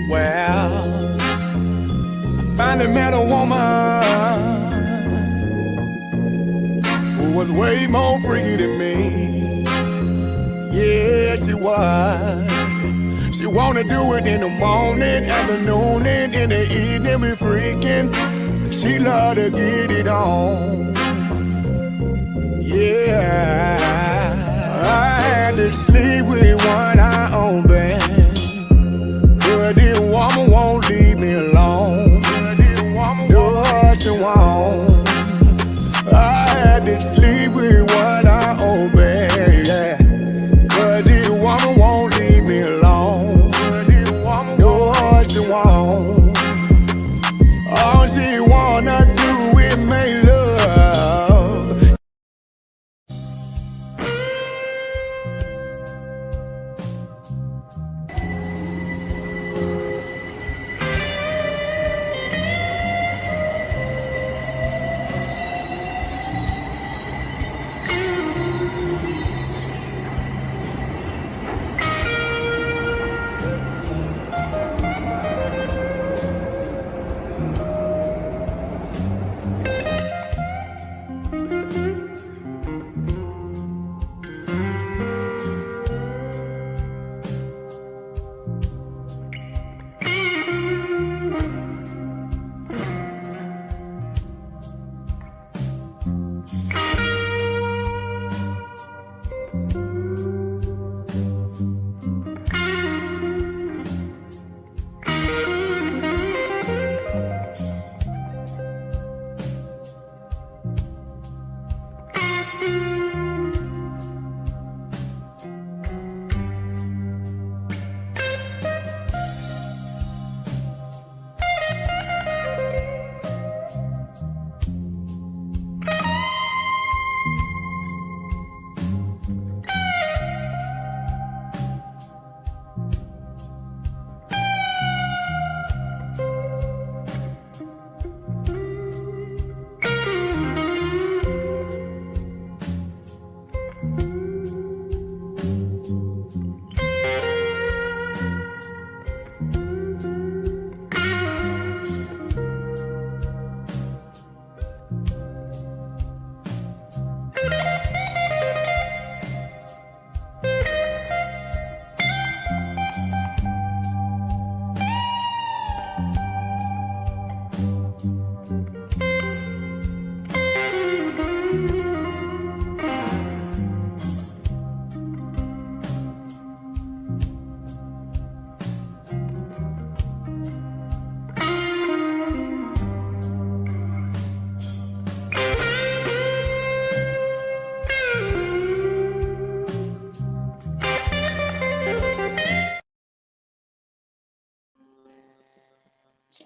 Well, I finally met a woman who was way more freaky than me. Yeah, she was. She wanna do it in the morning, afternoon, and in the evening. We freaking. She love to get it on. Yeah, I had to sleep with one eye open. But this woman won't leave me alone. No, she won't. I had to sleep with one eye open, yeah. But this woman won't leave me alone. No, she won't. All she wanna do is make love.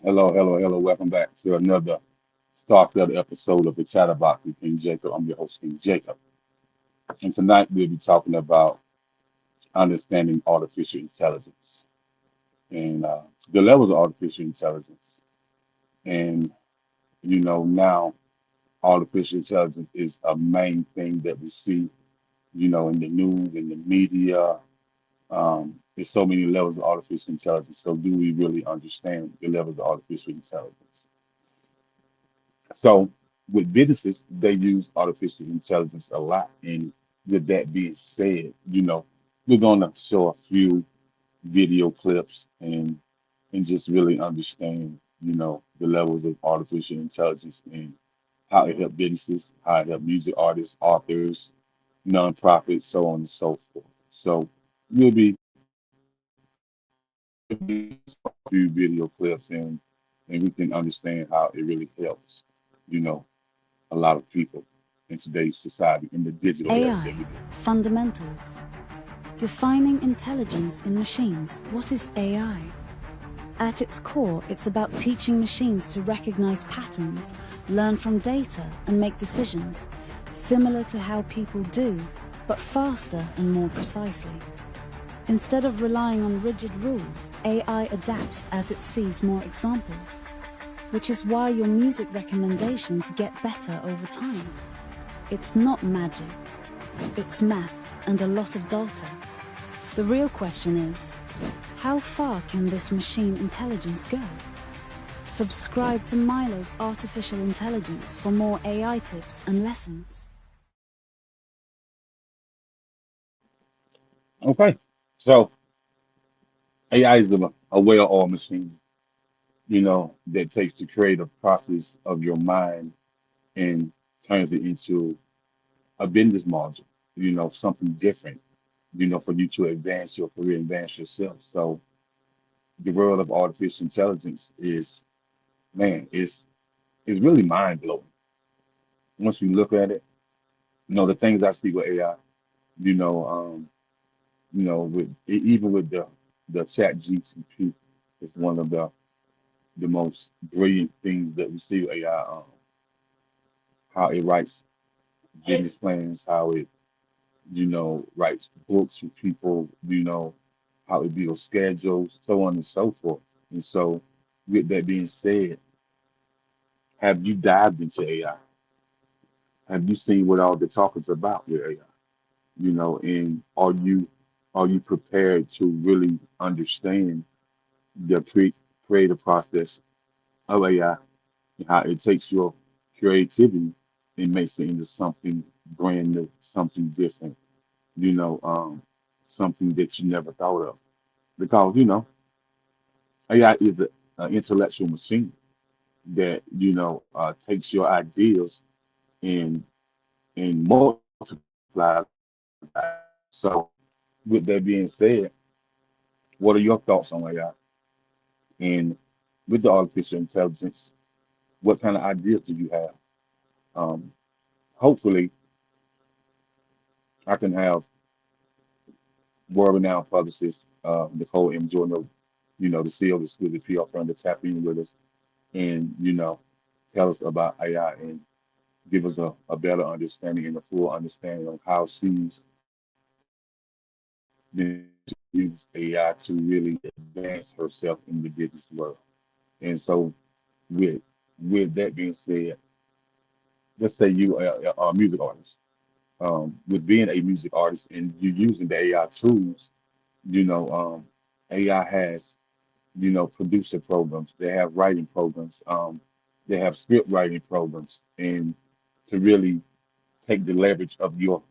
Hello. Welcome back to another Star Club episode of the Chatterbox with King Jacob. I'm your host, King Jacob. And tonight we'll be talking about understanding artificial intelligence and the levels of artificial intelligence. And, now artificial intelligence is a main thing that we see, in the news, in the media. There's so many levels of artificial intelligence. So do we really understand the levels of artificial intelligence? So with businesses, they use artificial intelligence a lot. And with that being said, we're going to show a few video clips and just really understand, the levels of artificial intelligence and how it helps businesses, how it helps music artists, authors, nonprofits, so on and so forth. So we'll be a few video clips and we can understand how it really helps, you know, a lot of people in today's society in the digital era that we AI, live. fundamentals. Defining intelligence in machines. What is AI? At its core, it's about teaching machines to recognize patterns, learn from data, and make decisions, similar to how people do, but faster and more precisely. Instead of relying on rigid rules, AI adapts as it sees more examples, which is why your music recommendations get better over time. It's not magic, it's math and a lot of data. The real question is, How far can this machine intelligence go? Subscribe to Milo's Artificial Intelligence for more AI tips and lessons. Okay, so AI is a well-oiled machine, that takes the creative process of your mind and turns it into a business module, something different, for you to advance your career, advance yourself. So the world of artificial intelligence is, man, it's really mind blowing. Once you look at it, the things I see with AI, you know, even with the chat GTP, it's one of the most brilliant things that we see with AI, how it writes business plans, how it, writes books for people, how it builds schedules, so on and so forth. And so, with that being said, have you dived into AI? Have you seen what all the talk is about with AI? And are you prepared to really understand the creative process of AI and how it takes your creativity and makes it into something brand new, something different, something that you never thought of? Because, AI is an intellectual machine that, takes your ideas and multiplies that. So, with that being said, what are your thoughts on AI? And with the artificial intelligence, what kind of ideas do you have? Um, Hopefully, I can have world-renowned publicist Nicole M. Jordan, the CEO of the School of PR firm, to tap in with us and, tell us about AI and give us a better understanding and a full understanding of how she's been use AI to really advance herself in the business world. And so, with with that being said, let's say you are a music artist. With being a music artist and you using the AI tools, AI has, producer programs. They have writing programs. They have script writing programs, and to really take the leverage of your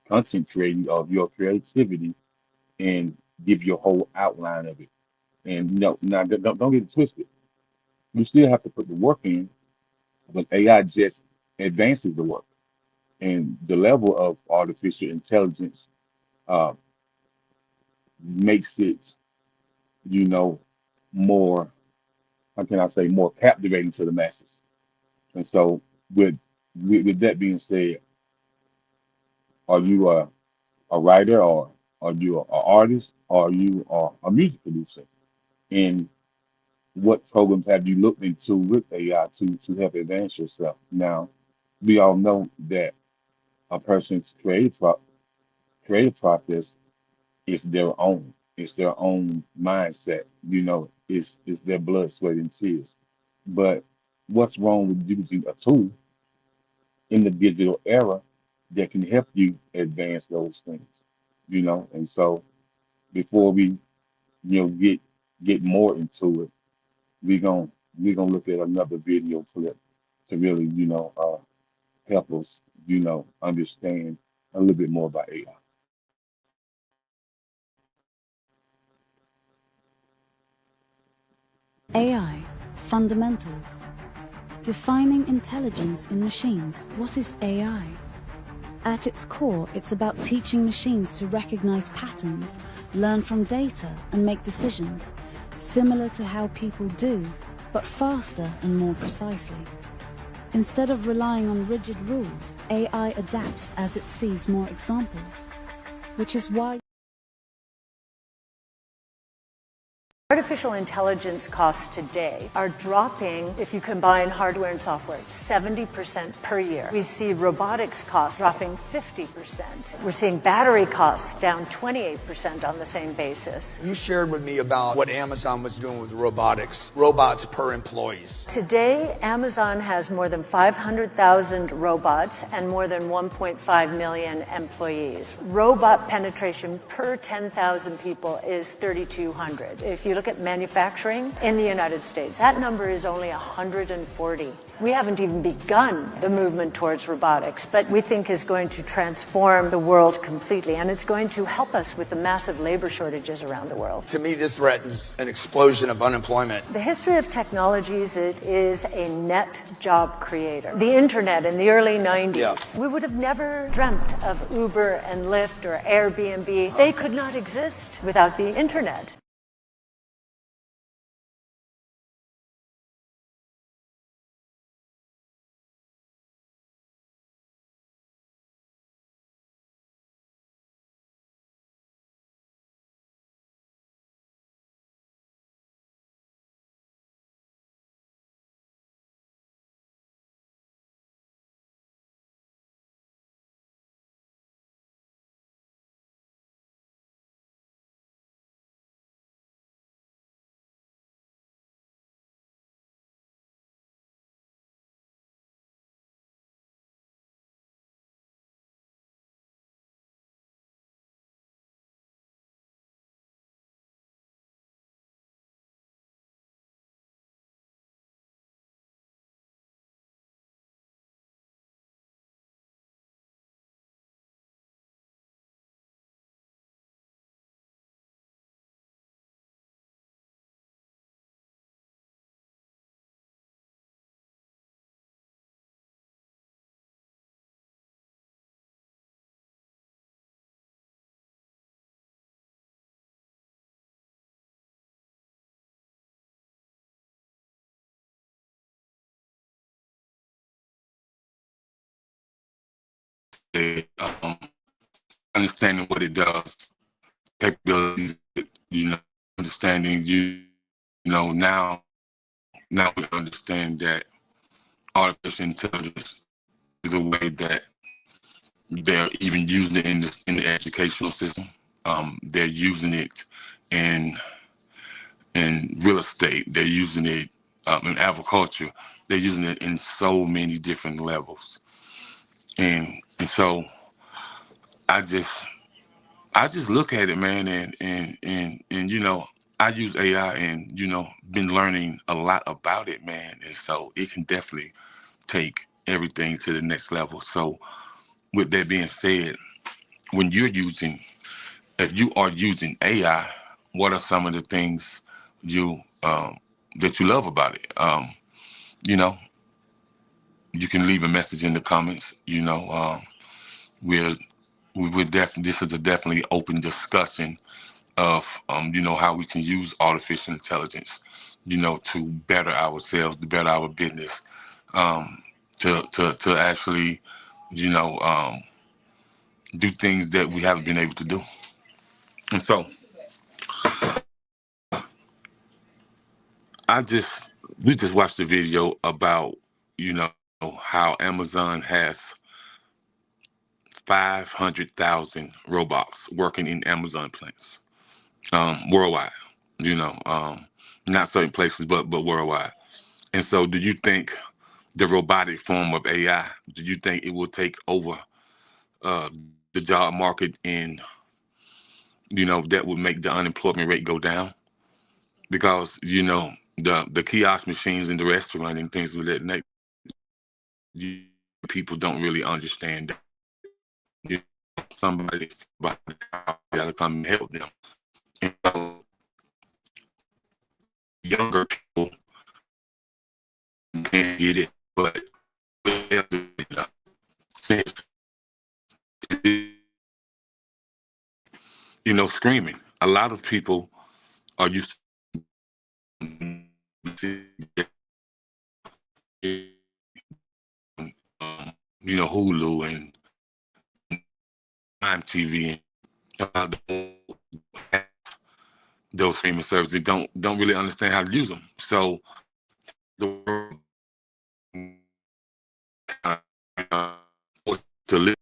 content creating, of your creativity, and give you a whole outline of it. And now don't get it twisted. You still have to put the work in, but AI just advances the work. And the level of artificial intelligence uh, makes it, you know, more, how can I say, more captivating to the masses. And so, with with that being said, are you a writer, or are you an artist, or are you a music producer? And what programs have you looked into with AI to help advance yourself? Now, we all know that a person's creative process is their own. It's their own mindset. It's their blood, sweat, and tears. But what's wrong with using a tool in the digital era that can help you advance those things? And so before we, get more into it, we're going we're gonna look at another video clip to really, help us, understand a little bit more about AI. AI Fundamentals. Defining intelligence in machines. What is AI? At its core, it's about teaching machines to recognize patterns, learn from data, and make decisions, similar to how people do, but faster and more precisely. Instead of relying on rigid rules, AI adapts as it sees more examples, which is why Artificial intelligence costs today are dropping, if you combine hardware and software, 70% per year. We see robotics costs dropping 50%. We're seeing battery costs down 28% on the same basis. You shared with me about what Amazon was doing with robotics, robots per employees. Today, Amazon has more than 500,000 robots and more than 1.5 million employees. Robot penetration per 10,000 people is 3,200. If you look at manufacturing in the United States, that number is only 140. We haven't even begun the movement towards robotics, but we think is going to transform the world completely, and it's going to help us with the massive labor shortages around the world. To me, this threatens an explosion of unemployment. The history of technologies, it is a net job creator. The internet in the early 90s, we would have never dreamt of Uber and Lyft or Airbnb. They could not exist without the internet. Understanding what it does, capabilities, understanding now we understand that artificial intelligence is a way that they're even using it in the educational system. They're using it in real estate. They're using it in agriculture. They're using it in so many different levels. And so I just look at it, man, and I use AI and been learning a lot about it, man, and so it can definitely take everything to the next level. So with that being said, when if you are using AI, what are some of the things that you love about it? You can leave a message in the comments. This is a definitely open discussion of how we can use artificial intelligence, to better ourselves, to better our business, to actually, do things that we haven't been able to do. And so we just watched a video about, how Amazon has 500,000 robots working in Amazon plants worldwide, not certain places, but worldwide. And so do you think the robotic form of AI, do you think it will take over the job market and, that would make the unemployment rate go down? Because, the kiosk machines in the restaurant and things of that nature, people don't really understand that. Somebody got to come and help them. And so younger people can't get it, but screaming. A lot of people are used to Hulu and Prime TV, those streaming services don't really understand how to use them. So the world to live.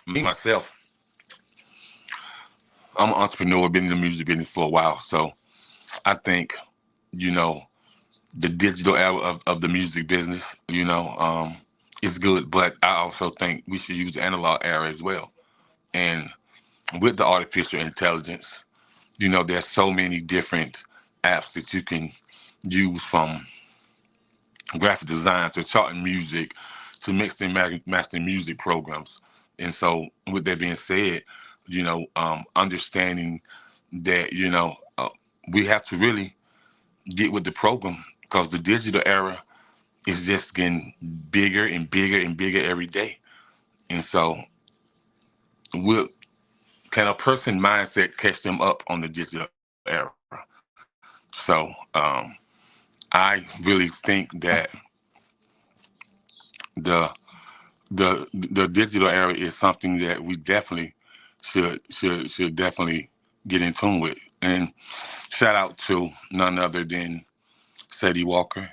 Me myself, I'm an entrepreneur, been in the music business for a while. So I think, you know, the digital era of the music business, is good. But I also think we should use the analog era as well. And with the artificial intelligence, there's so many different apps that you can use, from graphic design to charting music to mixing mastering music programs. And so, with that being said, understanding that we have to really get with the program, because the digital era is just getting bigger and bigger and bigger every day. And so, will can a person mindset catch them up on the digital era? So, I really think that the the digital era is something that we definitely should definitely get in tune with. And shout out to none other than Sadie Walker.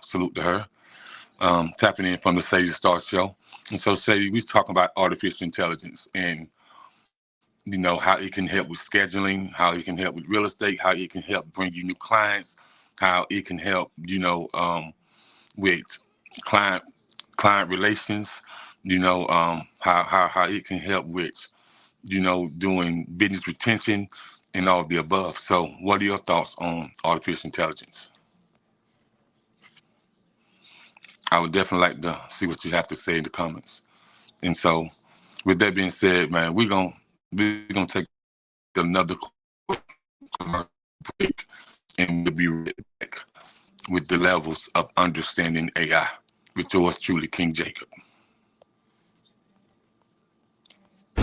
Salute to her. Tapping in from the Sadie Star Show. And so, Sadie, we talking about artificial intelligence, and how it can help with scheduling, how it can help with real estate, how it can help bring you new clients, how it can help with client relations, how it can help with doing business retention and all of the above. So what are your thoughts on artificial intelligence? I would definitely like to see what you have to say in the comments. And so, with that being said, man, we're gonna take another commercial break, and we'll be right back with the levels of understanding AI with yours truly, King Jacob.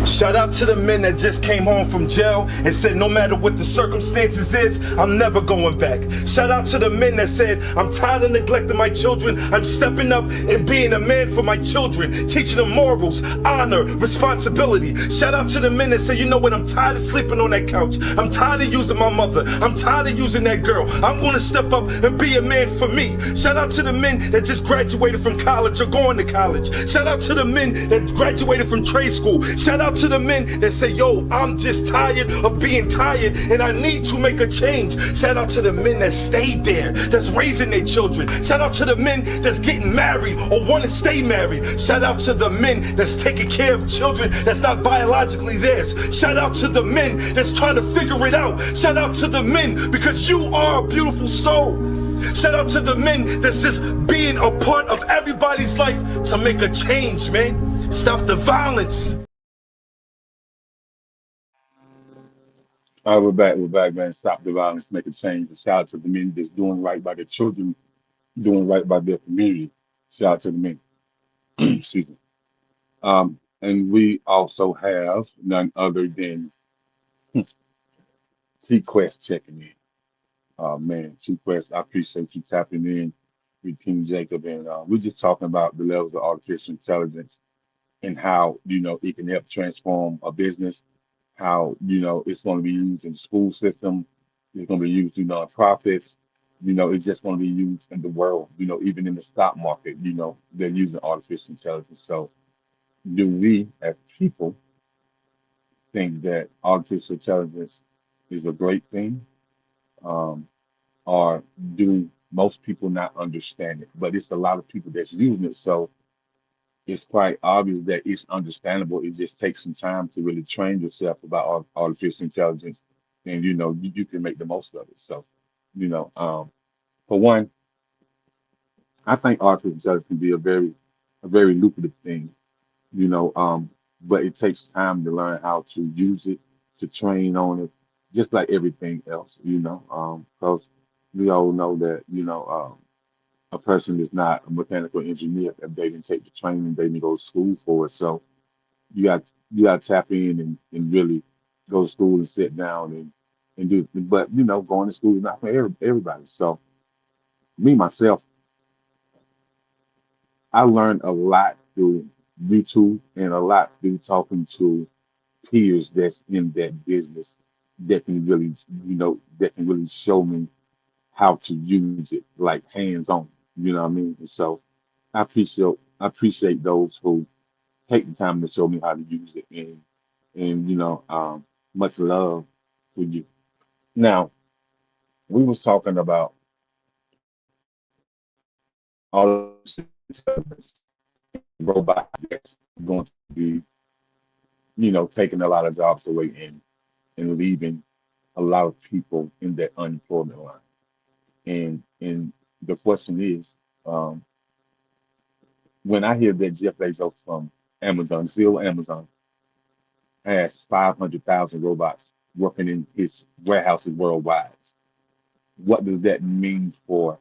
Shout out to the men that just came home from jail and said no matter what the circumstances is, I'm never going back. Shout out to the men that said, I'm tired of neglecting my children. I'm stepping up and being a man for my children, teaching them morals, honor, responsibility. Shout out to the men that say, you know what, I'm tired of sleeping on that couch. I'm tired of using my mother. I'm tired of using that girl. I'm going to step up and be a man for me. Shout out to the men that just graduated from college or going to college. Shout out to the men that graduated from trade school. Shout out to the men that say, yo, I'm just tired of being tired and I need to make a change. Shout out to the men that stayed there, that's raising their children. Shout out to the men that's getting married or want to stay married. Shout out to the men that's taking care of children that's not biologically theirs. Shout out to the men that's trying to figure it out. Shout out to the men, because you are a beautiful soul. Shout out to the men that's just being a part of everybody's life to make a change, man. Stop the violence. All right, we're back, man. Stop the violence, make a change. And shout out to the men that's doing right by their children, doing right by their community. Shout out to the men. Excuse me. And we also have none other than T Quest checking in. Man, T Quest, I appreciate you tapping in with King Jacob. And we're just talking about the levels of artificial intelligence and how, it can help transform a business, how, it's going to be used in the school system, it's going to be used in nonprofits, it's just going to be used in the world, even in the stock market, they're using artificial intelligence. So do we as people think that artificial intelligence is a great thing? Um, or do most people not understand it? But it's a lot of people that's using it. So it's quite obvious that it's understandable. It just takes some time to really train yourself about artificial intelligence, and you can make the most of it. So, for one, I think artificial intelligence can be a very lucrative thing. You know, um, but it takes time to learn how to use it, to train on it, just like everything else. Because we all know that a person is not a mechanical engineer if they didn't take the training, they didn't go to school for it. So you got to tap in and really go to school and sit down and do. But going to school is not for everybody. So me myself, I learned a lot through YouTube and a lot through talking to peers that's in that business that can really, that can really show me how to use it, like hands on. You know what I mean? And so I appreciate those who take the time to show me how to use it, and much love for you. Now, we was talking about artificial intelligence, robot that's going to be, taking a lot of jobs away and leaving a lot of people in that unemployment line. And the question is, um, when I hear that Jeff Bezos from Amazon, still Amazon, has 500,000 robots working in his warehouses worldwide, what does that mean for,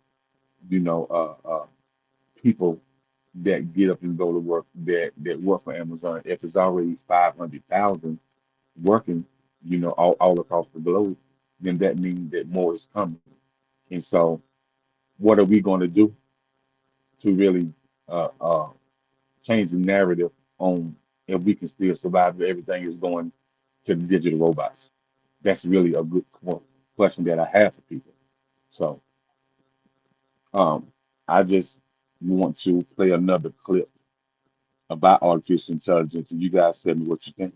you know, people that get up and go to work that work for Amazon? If it's already 500,000 working, all across the globe, then that means that more is coming. And so, what are we going to do to really uh, uh, change the narrative on if we can still survive if everything is going to the digital robots? That's really a good question that I have for people. So, um, I just want to play another clip about artificial intelligence, and you guys tell me what you think.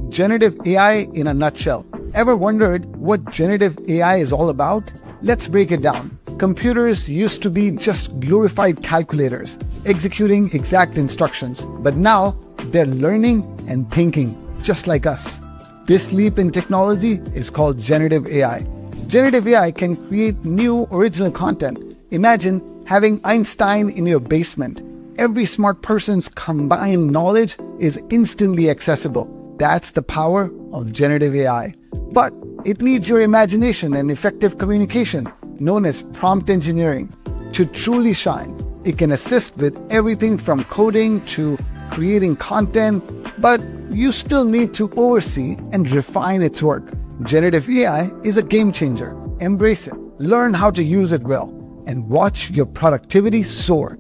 Generative AI in a nutshell. Ever wondered what generative AI is all about? Let's break it down. Computers used to be just glorified calculators, executing exact instructions, but now they're learning and thinking just like us. This leap in technology is called generative AI. Generative AI can create new original content. Imagine having Einstein in your basement. Every smart person's combined knowledge is instantly accessible. That's the power of generative AI. But it needs your imagination and effective communication, known as prompt engineering. To truly shine, it can assist with everything from coding to creating content, but you still need to oversee and refine its work. Generative AI is a game changer. Embrace it, learn how to use it well, and watch your productivity soar.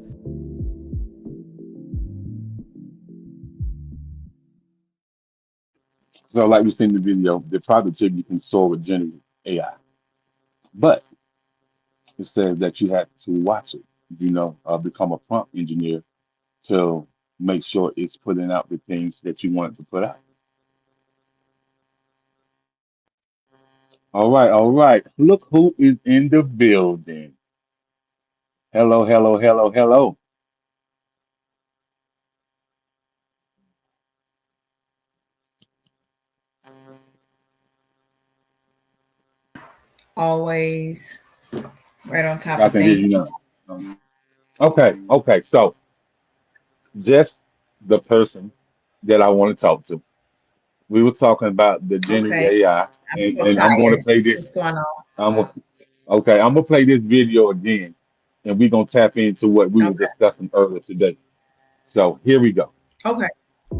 So, like we seen in the video, the productivity can soar with generative AI, but it says that you have to watch it. Become a prompt engineer to make sure it's putting out the things that you want it to put out. All right, all right. Look who is in the building. Hello, hello, hello, hello. Always right on top I of can hear things. you now. Okay, okay. So just the person that I want to talk to. We were talking about the generative Okay. AI, I'm so and I'm going to tired. play this. What's going on? I'm okay. I'm gonna play this video again, and we're gonna tap into what we were Okay. discussing earlier today. So here we go. Okay.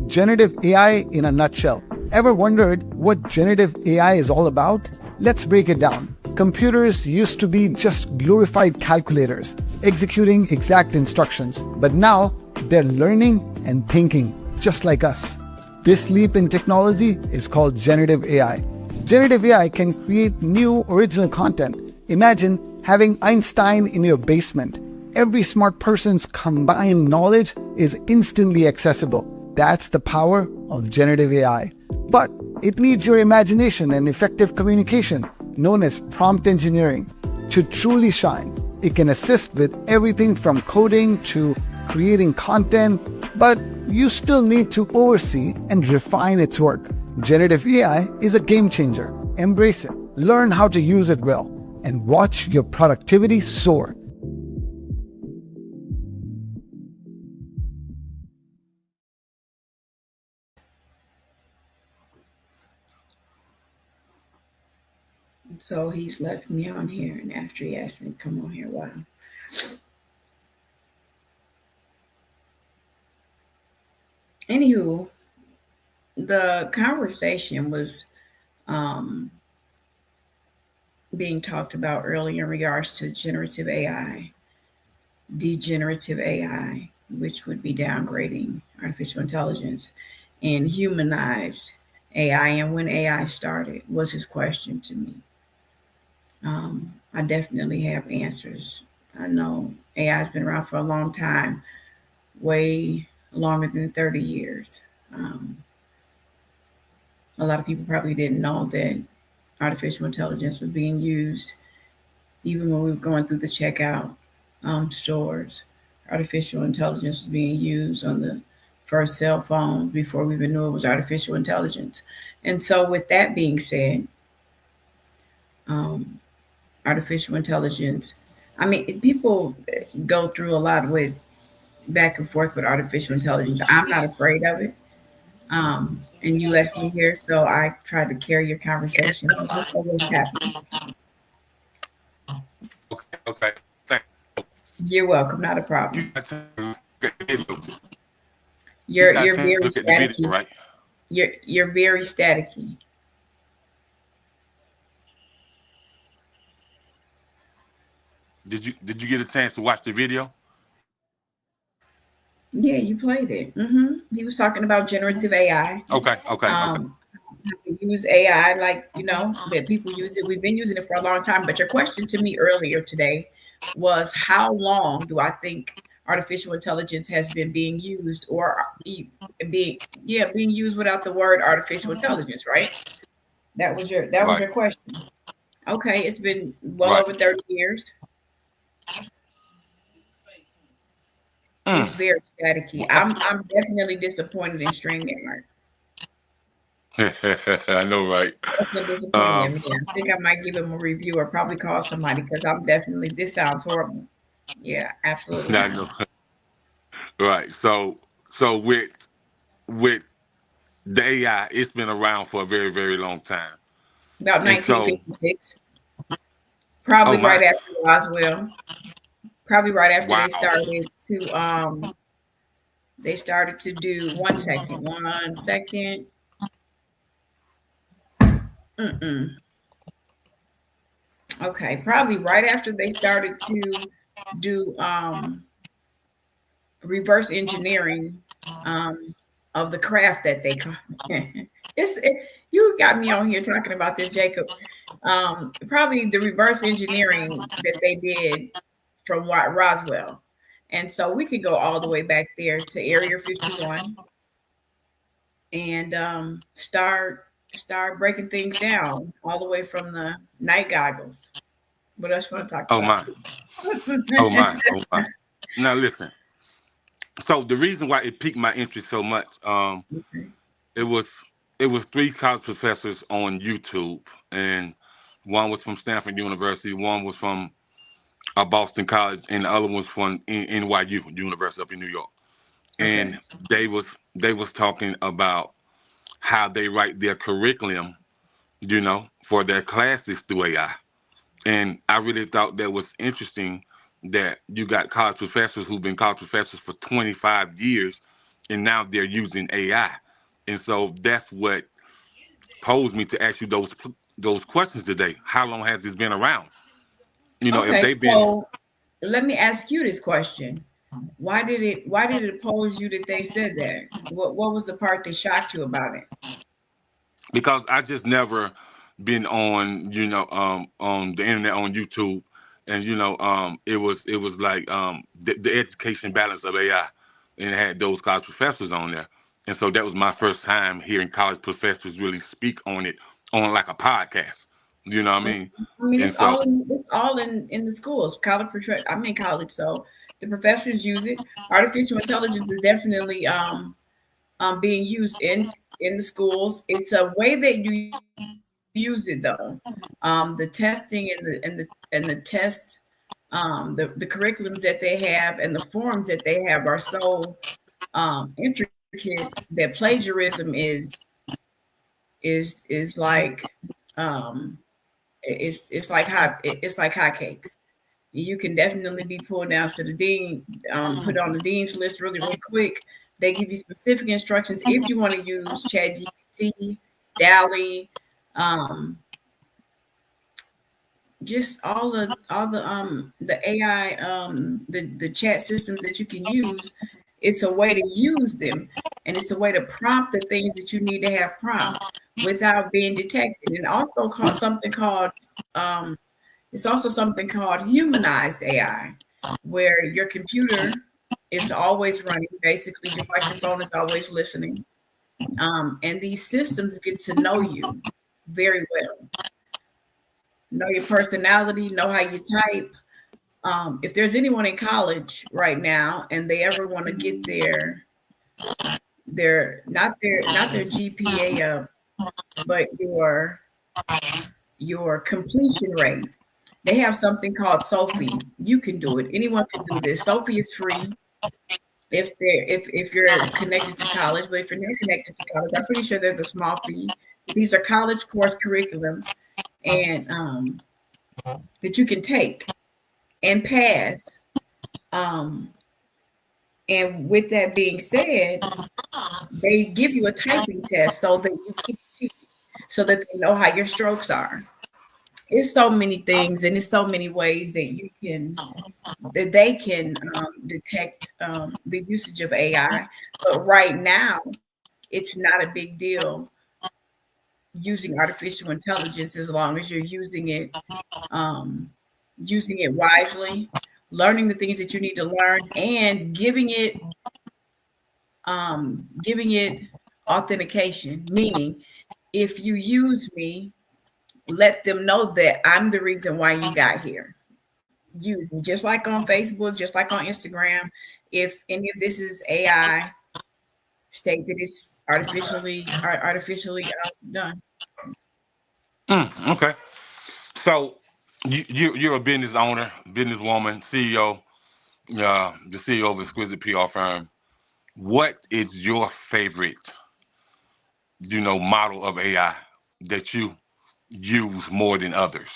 Generative AI in a nutshell. Ever wondered what generative AI is all about? Let's break it down. Computers used to be just glorified calculators, executing exact instructions, but now they're learning and thinking just like us. This leap in technology is called generative AI. Generative AI can create new original content. Imagine having Einstein in your basement. Every smart person's combined knowledge is instantly accessible. That's the power of generative AI. But it needs your imagination and effective communication, known as prompt engineering. To truly shine, it can assist with everything from coding to creating content, but you still need to oversee and refine its work. Generative AI is a game changer. Embrace it, learn how to use it well, and watch your productivity soar. So he's left me on here, and after he asked me to come on here, wow. Anywho, the conversation was um being talked about earlier in regards to generative AI, degenerative AI, which would be downgrading artificial intelligence, and humanized AI, and when AI started, was his question to me. I definitely have answers. I know AI has been around for a long time, way longer than 30 years. Um, a lot of people probably didn't know that artificial intelligence was being used even when we were going through the checkout stores. Artificial intelligence was being used on the first cell phones before we even knew it was artificial intelligence. And so, with that being said, um, artificial intelligence, I mean, people go through a lot with back and forth with artificial intelligence. I'm not afraid of it. And you left me here, so I tried to carry your conversation. So what's happening? Okay, okay. Thank You're welcome. Not a you. problem. Got time to look at the video. You You're got you're time to very look at the video, staticky. right? You're very staticky. Did you get a chance to watch the video? Yeah, you played it. He was talking about generative AI. Okay, okay, okay. How to use AI like that people use it. We've been using it for a long time. But your question to me earlier today was, how long do I think artificial intelligence has been being used, or being used without the word artificial intelligence, right? That was your Right, question. Okay, it's been well right. over 30 years. It's Mm. very staticky. Well, I'm definitely disappointed in StreamYard. I know, right? Definitely disappointed Um, in me. I think I might give him a review or probably call somebody because I'm definitely, this sounds horrible. Yeah, absolutely I not. know, right? So with the AI, it's been around for a very, very long time, About and so 1956, oh probably right my, after Roswell, probably right after wow. they started to do, one second. Mm-mm. Okay, probably right after they started to do reverse engineering of the craft that they call you got me on here talking about this, Jacob. Probably the reverse engineering that they did from Roswell. And so we could go all the way back there to Area 51 and start breaking things down all the way from the night goggles. What else you want to talk Oh about? my, oh my, oh my. Now listen. So the reason why it piqued my interest so much, Okay. it was it was three college professors on YouTube, and one was from Stanford University, one was from Boston College, and the other one was from NYU University up in New York. Okay. And they was they was talking about how they write their curriculum, for their classes through AI. And I really thought that was interesting that you got college professors who've been college professors for 25 years and now they're using AI. And so that's what posed me to ask you those questions today. How long has this been around? If Okay. they've been So let me ask you this question. Why did it pose you that they said that? What was the part that shocked you about it? because I just never been on on the internet on YouTube, and it was like the education balance of AI, and it had those college professors on there, and so that was my first time hearing college professors really speak on it on like a podcast. You know what I mean? I mean, And so it's all in the schools. I'm in college, so the professors use it. Artificial intelligence is definitely being used in the schools. It's a way that you use it though. The testing and the test, the curriculums that they have and the forms that they have are so intricate that plagiarism is like um, it's like hotcakes. You can definitely be pulled down to the dean, put on the dean's list really, really quick. They give you specific instructions if you want to use ChatGPT, Dally, um, just all the AI the chat systems that you can use. It's a way to use them, and it's a way to prompt the things that you need to have prompt without being detected. And also called something called it's also something called humanized AI, where your computer is always running, basically just like your phone is always listening. And these systems get to know you very well, know your personality, know how you type. If there's anyone in college right now and they ever want to get their GPA up, but your completion rate, they have something called Sophie. You can do it. Anyone can do this. Sophie is free if you're connected to college, but if you're not connected to college, I'm pretty sure there's a small fee. These are college course curriculums, and that you can take and pass. And with that being said, they give you a typing test so that you can cheat, so that they know how your strokes are. It's so many things, and it's so many ways that they can detect the usage of AI. But right now, it's not a big deal using artificial intelligence as long as you're using it wisely, learning the things that you need to learn, and giving it authentication. Meaning, if you use me, let them know that I'm the reason why you got here. Use me, just like on Facebook, just like on Instagram. If any of this is AI, state that it's artificially done. Okay. So you're a business owner, businesswoman, CEO, the CEO of Exquisite PR firm. What is your favorite, model of AI that you use more than others?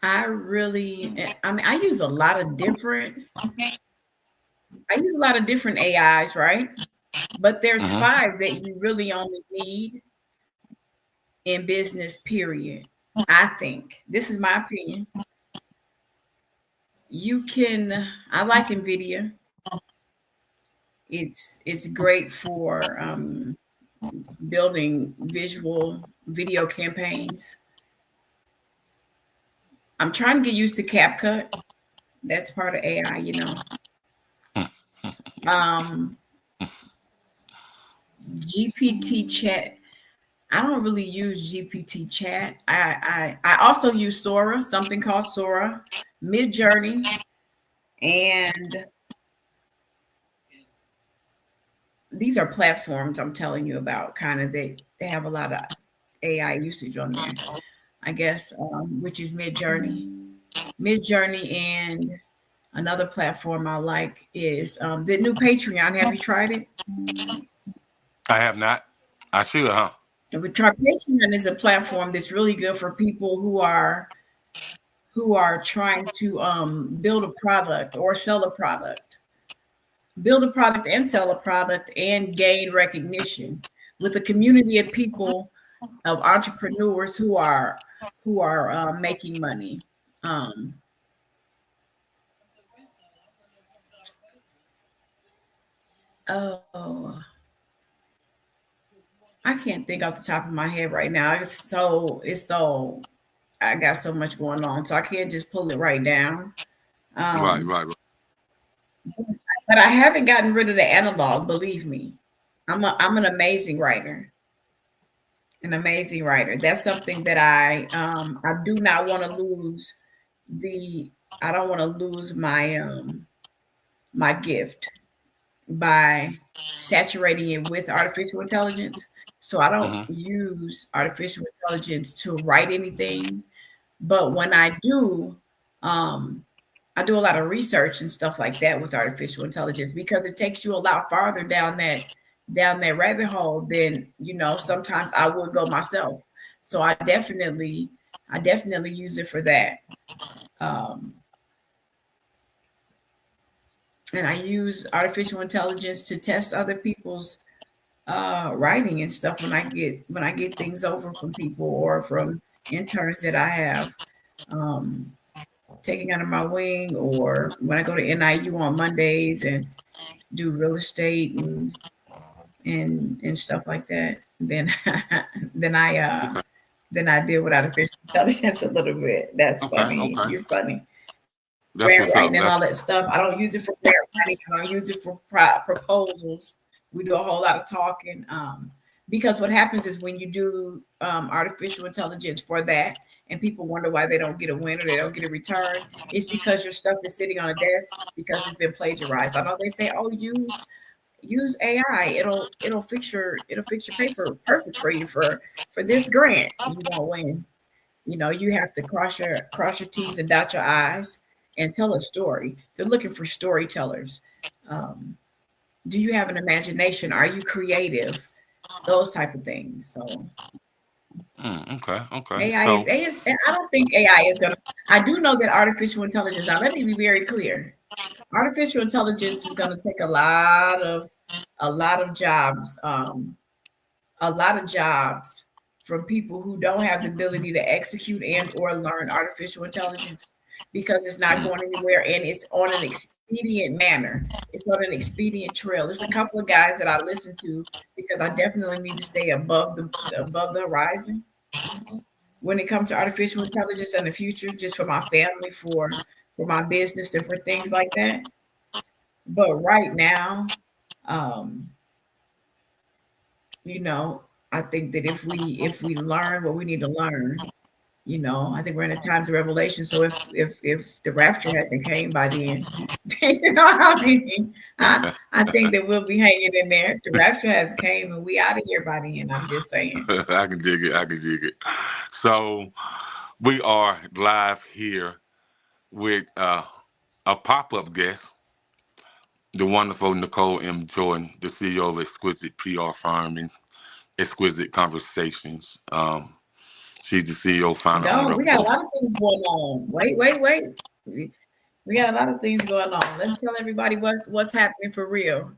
I use a lot of different AIs, right? But there's Mm-hmm. 5 that you really only need in business, period. I think. This is my opinion. I like NVIDIA. It's great for building visual video campaigns. I'm trying to get used to CapCut. That's part of AI, GPT chat. I don't really use GPT chat. I also use Sora, something called Sora, Midjourney, and these are platforms I'm telling you about. Kind of they have a lot of AI usage on there, I guess, which is Midjourney, and another platform I like is the new Patreon. Have you tried it? I have not. I should, huh? Patreon is a platform that's really good for people who are trying to build a product or sell a product, and sell a product and gain recognition with a community of people, of entrepreneurs who are making money. Oh, I can't think off the top of my head right now. It's so I got so much going on, so I can't just pull it right down. Right. But I haven't gotten rid of the analog. Believe me, I'm an amazing writer. That's something that I do not want to lose. I don't want to lose my gift by saturating it with artificial intelligence. So I don't Mm-hmm. use artificial intelligence to write anything. But when I do a lot of research and stuff like that with artificial intelligence, because it takes you a lot farther down that rabbit hole than sometimes I would go myself. So I definitely use it for that. And I use artificial intelligence to test other people's writing and stuff when I get things over from people or from interns that I have taking under my wing, or when I go to NIU on Mondays and do real estate and stuff like that. Then then I Okay. then I deal with artificial intelligence a little bit. That's Okay. funny. Okay. You're funny. That's Grant what's writing up. and all That's that stuff. I don't use it for grant writing. I don't use it for proposals. We do a whole lot of talking. Because what happens is when you do artificial intelligence for that, and people wonder why they don't get a win or they don't get a return, it's because your stuff is sitting on a desk because it's been plagiarized. I know they say, "Oh, use AI. It'll fix your paper perfect for you for this grant." You won't win. You know, you have to cross your T's and dot your I's and tell a story. They're looking for storytellers. Um, do you have an imagination? Are you creative? Those type of things. So okay. Okay. AI So is I don't think AI is gonna. I do know that artificial intelligence. Now, let me be very clear. Artificial intelligence is going to take a lot of jobs. A lot of jobs from people who don't have the ability to execute and or learn artificial intelligence, because it's not going anywhere and it's on an expedient manner. It's on an expedient trail. There's a couple of guys that I listen to because I definitely need to stay above the horizon when it comes to artificial intelligence in the future, just for my family, for my business, and for things like that. But right now, um, you know, I think that if we learn what we need to learn, you know, I think we're in a times of revelation. So if the rapture hasn't came by then, you know what I mean? I think that we'll be hanging in there. The rapture has came and we out of here by then. I'm just saying. I can dig it. I can dig it. So we are live here with a pop-up guest, the wonderful Nicole M. Jordan, the CEO of Exquisite PR Firm and Exquisite Conversations. She's the CEO, founder, No, owner we of got a both. lot of things going on. Wait. We got a lot of things going on. Let's tell everybody what's happening for real.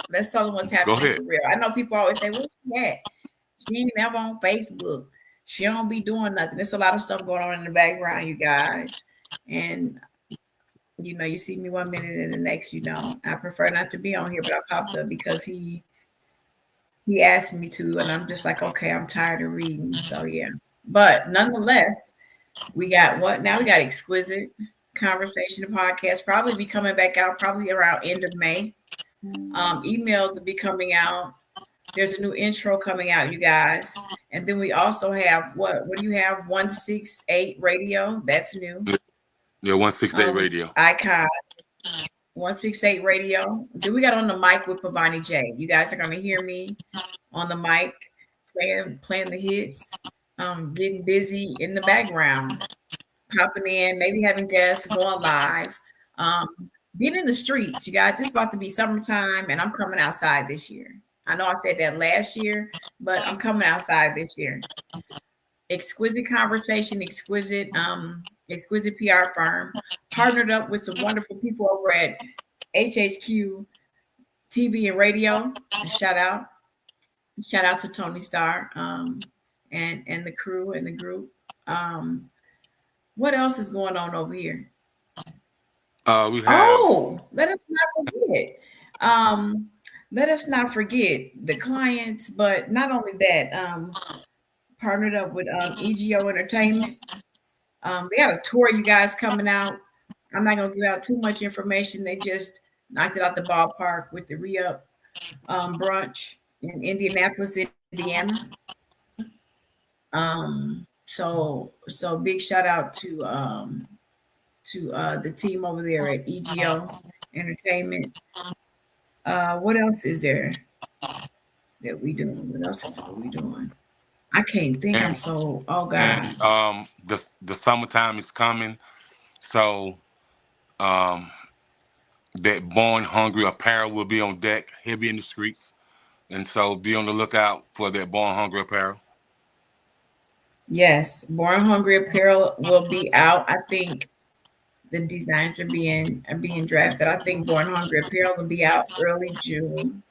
Let's tell them what's Go happening ahead. for real. I know people always say, "What's that?" She ain't never on Facebook. She don't be doing nothing. There's a lot of stuff going on in the background, you guys. And you know, you see me one minute and the next, you know. I prefer not to be on here, but I popped up because he asked me to, and I'm just like, okay, I'm tired of reading. So yeah. But nonetheless, we got what now? We got Exquisite Conversation podcast, probably be coming back out probably around end of May. Emails will be coming out. There's a new intro coming out, you guys. And then we also have what do you have? 168 radio. That's new. Yeah, 168 Radio. Icon 168 radio. Then we got on the mic with Pavani J. You guys are gonna hear me on the mic playing the hits, getting busy in the background, popping in, maybe having guests, going live, being in the streets. You guys, it's about to be summertime, and I'm coming outside this year. I know I said that last year, but I'm coming outside this year. Exquisite Conversation, exquisite PR firm, partnered up with some wonderful people over at HHQ TV and radio. Shout out to Tony Starr and the crew and the group. What else is going on over here? We have. Let us not forget the clients, but not only that, partnered up with EGO Entertainment. They got a tour, you guys, coming out. I'm not gonna give out too much information. They just knocked it out the ballpark with the re-up brunch in Indianapolis, Indiana. So big shout out to the team over there at EGO Entertainment. What else is there that we doing? What else is we doing? I can't think. I'm so God. And the summertime is coming, so that Born Hungry apparel will be on deck, heavy in the streets, and so be on the lookout for that Born Hungry apparel. Yes, Born Hungry apparel will be out. I think the designs are being drafted. I think Born Hungry apparel will be out early June.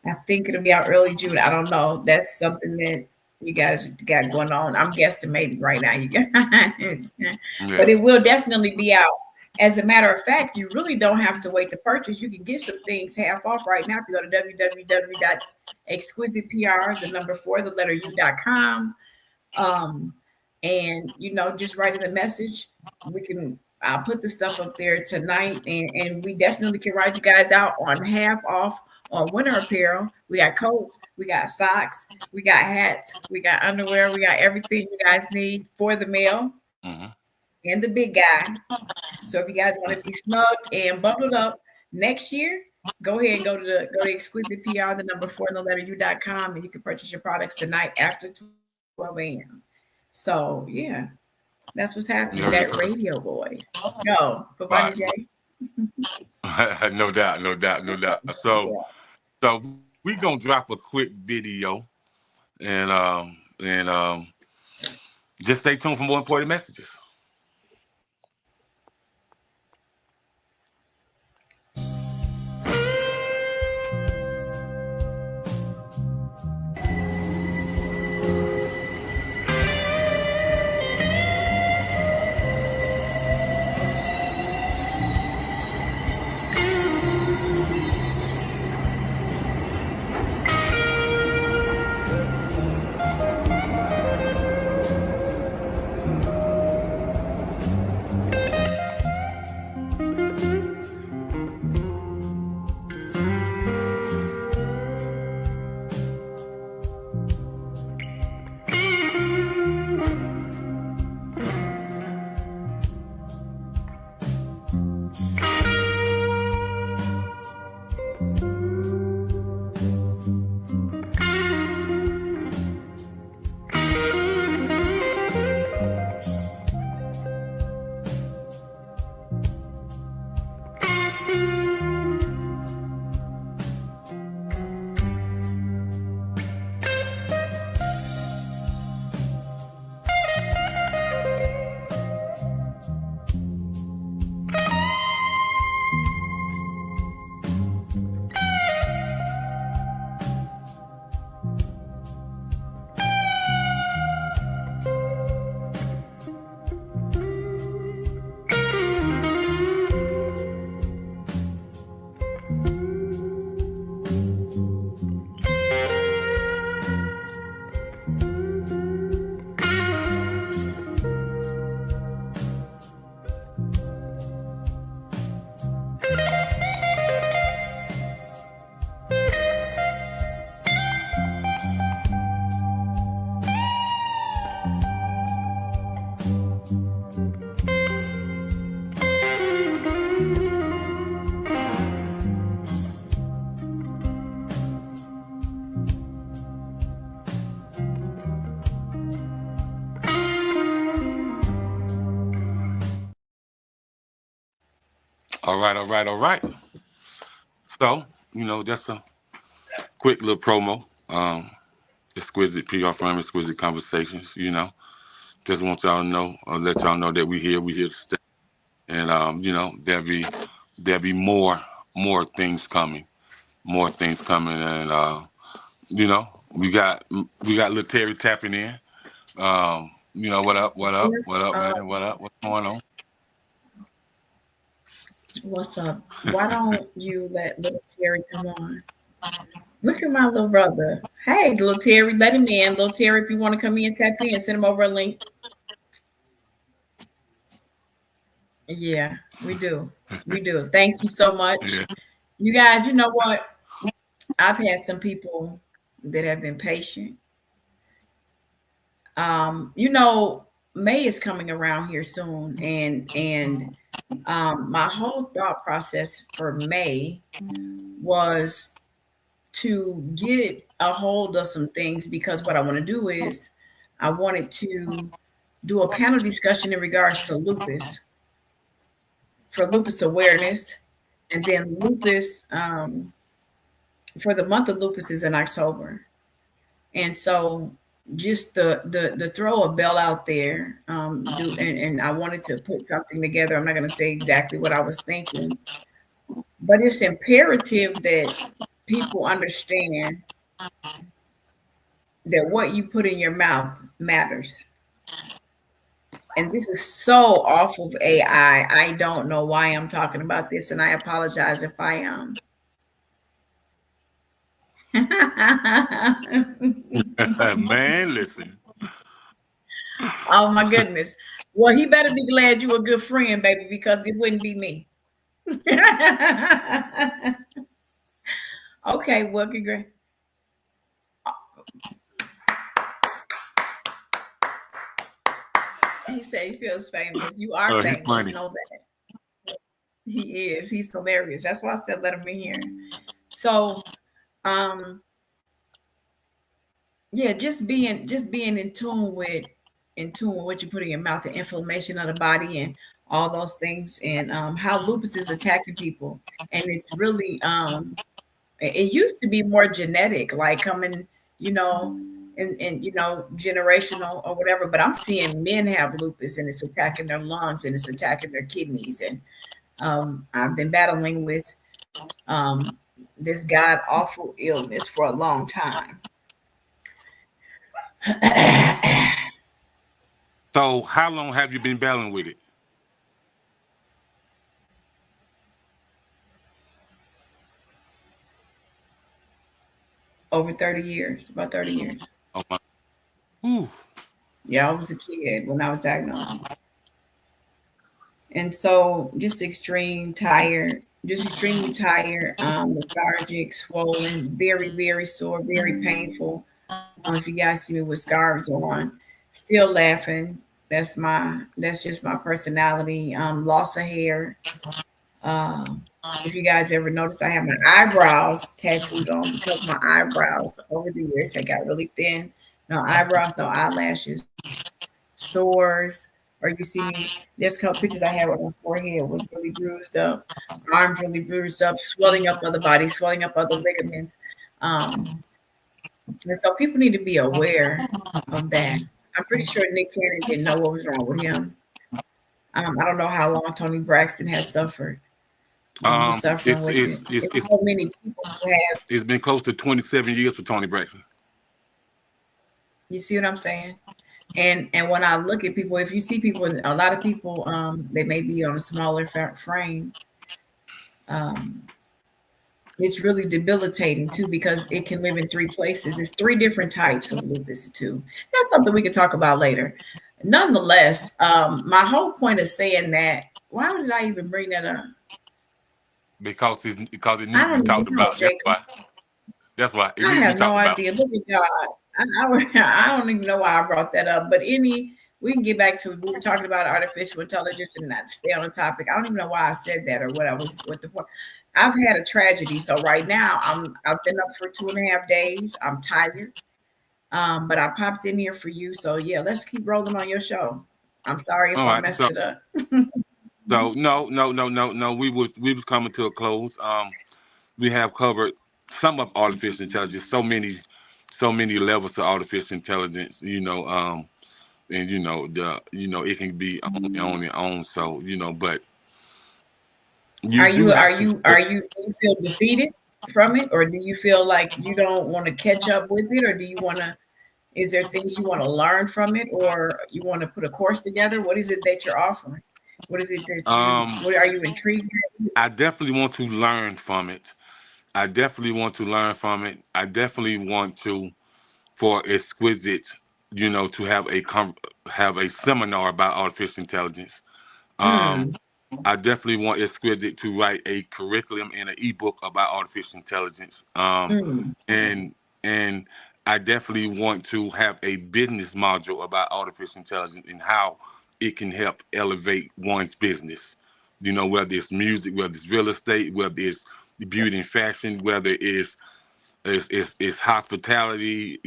I think it'll be out early June. I don't know. That's something that you guys got going on. I'm guesstimating right now, you guys. But Yeah. it will definitely be out. As a matter of fact, you really don't have to wait to purchase. You can get some things half off right now if you go to www.exquisitepr, the number 4, the letter u.com. And just write in the message. I'll put the stuff up there tonight, and we definitely can write you guys out on half off on winter apparel. We got coats, we got socks, we got hats, we got underwear, we got everything you guys need for the male Mm-hmm. and the big guy. So if you guys want to be snug and bundled up next year, go ahead and go to Exquisite PR, the number 4, the letter u.com, and you can purchase your products tonight after 12 a.m. So yeah, that's what's happening. That radio voice. Go, Pavani J. No doubt, no doubt, no doubt. So we gonna drop a quick video, and just stay tuned for more important messages. All right, all right, all right. So, that's a quick little promo. Exquisite PR firm, Exquisite Conversations, Just want y'all to know, let y'all know that we here to stay. And there'll be more things coming. More things coming, and we got little Terry tapping in. What up, Yes, man? What up? What's going on? what's up? Why don't you let little Terry come on? Look at my little brother. Hey, little Terry, let him in. Little Terry, if you want to come in, tap in, send him over a link. Yeah, we do. We do. Thank you so much. Yeah. You guys, you know what? I've had some people that have been patient. May is coming around here soon, and my whole thought process for May was to get a hold of some things, because what I want to do is I wanted to do a panel discussion in regards to lupus, for lupus awareness, and then lupus for the month of lupus is in October. And so just the throw a bell out there, and I wanted to put something together. I'm not going to say exactly what I was thinking, but it's imperative that people understand that what you put in your mouth matters. And this is so off of AI. I don't know why I'm talking about this, and I apologize if I am. Man, listen. Oh my goodness. Well, he better be glad you a good friend, baby, because it wouldn't be me. Okay, well, congrats. He said he feels famous. You are Oh, he's famous. funny. Know that. He is. He's hilarious. That's why I said let him in here. So, yeah, just being in tune with what you put in your mouth, the inflammation of the body, and all those things, and how lupus is attacking people, and it's really it used to be more genetic, like coming, you know, and you know, generational or whatever. But I'm seeing men have lupus, and it's attacking their lungs, and it's attacking their kidneys, and I've been battling with this god awful illness for a long time. So, how long have you been battling with it? Over 30 years, about 30 years. Oh my. Ooh. Yeah, I was a kid when I was diagnosed. And so just extremely tired, lethargic, swollen, very, very sore, very painful. If you guys see me with scarves on, still laughing. That's just my personality. Loss of hair. If you guys ever notice, I have my eyebrows tattooed on because my eyebrows over the years they got really thin. No eyebrows, no eyelashes, sores. Or you see me, there's a couple pictures I had where my forehead was really bruised up, arms really bruised up, swelling up other body, swelling up other ligaments. And so people need to be aware of that. I'm pretty sure Nick Cannon didn't know what was wrong with him. I don't know how long Tony Braxton has suffered. Suffering with it. It's so many people who have. It's been close to 27 years for Tony Braxton. You see what I'm saying? And when I look at people, if you see people, a lot of people, they may be on a smaller frame. It's really debilitating too because it can live in 3 places. It's 3 different types of lupus too. That's something we could talk about later. Nonetheless, my whole point of saying that, why did I even bring that up? Because it needs to be talked about. That's why it needs to be talked about. I have no idea. Look at God. I don't even know why I brought that up. But we can get back to it. We were talking about artificial intelligence and not stay on the topic. I don't even know why I said that or what the point. I've had a tragedy. So right now I've been up for 2.5 days. I'm tired. But I popped in here for you. So yeah, let's keep rolling on your show. I'm sorry if I messed it up. So no. We was coming to a close. We have covered some of artificial intelligence. So many levels of artificial intelligence. And it can be on its own. So but do you feel defeated from it, or do you feel like you don't want to catch up with it, or do you want to? Is there things you want to learn from it, or you want to put a course together? What is it that you're offering? What is it that what are you intrigued with? I definitely want to learn from it. I definitely want to, for exquisite, to have a seminar about artificial intelligence. I definitely want exquisite to write a curriculum and an ebook about artificial intelligence. And I definitely want to have a business module about artificial intelligence and how it can help elevate one's business. Whether it's music, whether it's real estate, whether it's beauty and fashion, whether it's hospitality,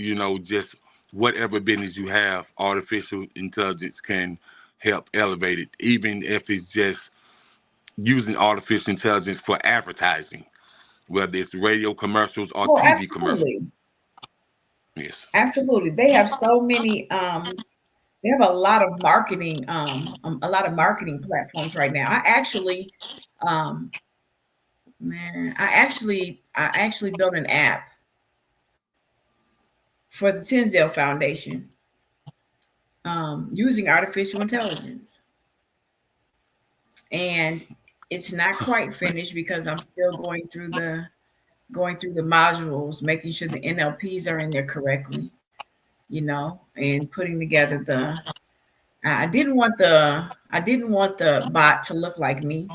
just whatever business you have, artificial intelligence can help elevate it, even if it's just using artificial intelligence for advertising, whether it's radio commercials or TV commercials. Yes. Absolutely. They have so many they have a lot of marketing platforms right now. I actually Man, I actually built an app for the Tinsdale Foundation using artificial intelligence. And it's not quite finished because I'm still going through the modules, making sure the NLPs are in there correctly, and putting together the I didn't want the bot to look like me.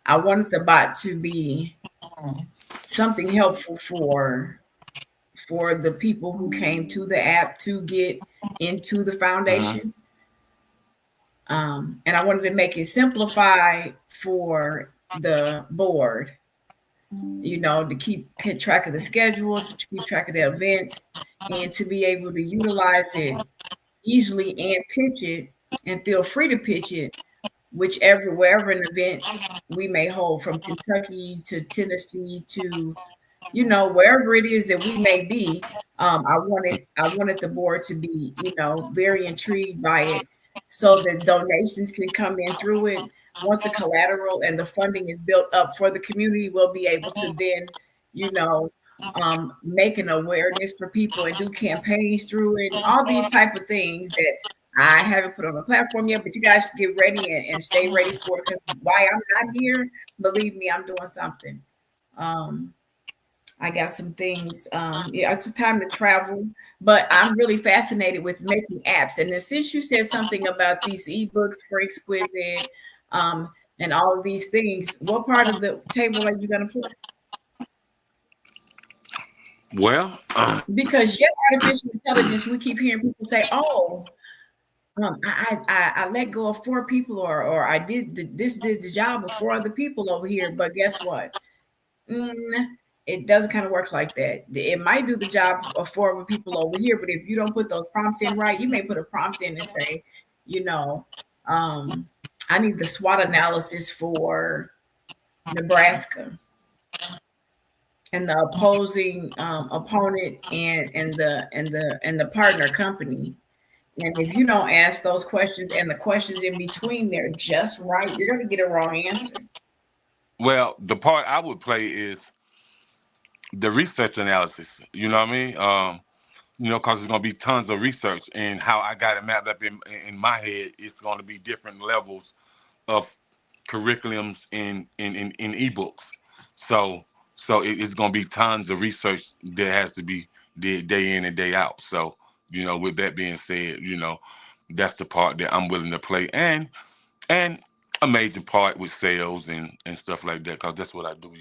I wanted the bot to be something helpful for the people who came to the app to get into the Uh-huh. foundation. And I wanted to make it simplified for the board, to keep track of the schedules, to keep track of the events, and to be able to utilize it easily and pitch it and feel free to pitch it wherever an event we may hold, from Kentucky to Tennessee to wherever it is that we may be. I wanted the board to be very intrigued by it, so that donations can come in through it. Once the collateral and the funding is built up for the community, we'll be able to then you know make an awareness for people and do campaigns through it, and all these type of things that I haven't put on the platform yet. But you guys get ready and stay ready for it, because why I'm not here, believe me, I'm doing something. um I got some things. Yeah, it's time to travel, but I'm really fascinated with making apps. And then since you said something about these ebooks for Exquisite, and all of these things, what part of the table are you going to play? Well, Because yet artificial intelligence, we keep hearing people say, "Oh, I let go of 4 people, or I this did the job of 4 other people over here." But guess what? Mm, it doesn't kind of work like that. It might do the job of 4 other people over here, but if you don't put those prompts in right, you may put a prompt in and say, you know, um, I need the SWOT analysis for Nebraska and the opposing opponent and the partner company. And if you don't ask those questions and the questions in between there just right, you're going to get a wrong answer. well, the part I would play is the research analysis. You know what I mean? Because there's gonna be tons of research, and how I got it mapped up in my head, it's gonna be different levels of curriculums in ebooks. So it's gonna be tons of research that has to be did day in and day out. So with that being said, that's the part that I'm willing to play, and a major part with sales and stuff like that, because that's what I do.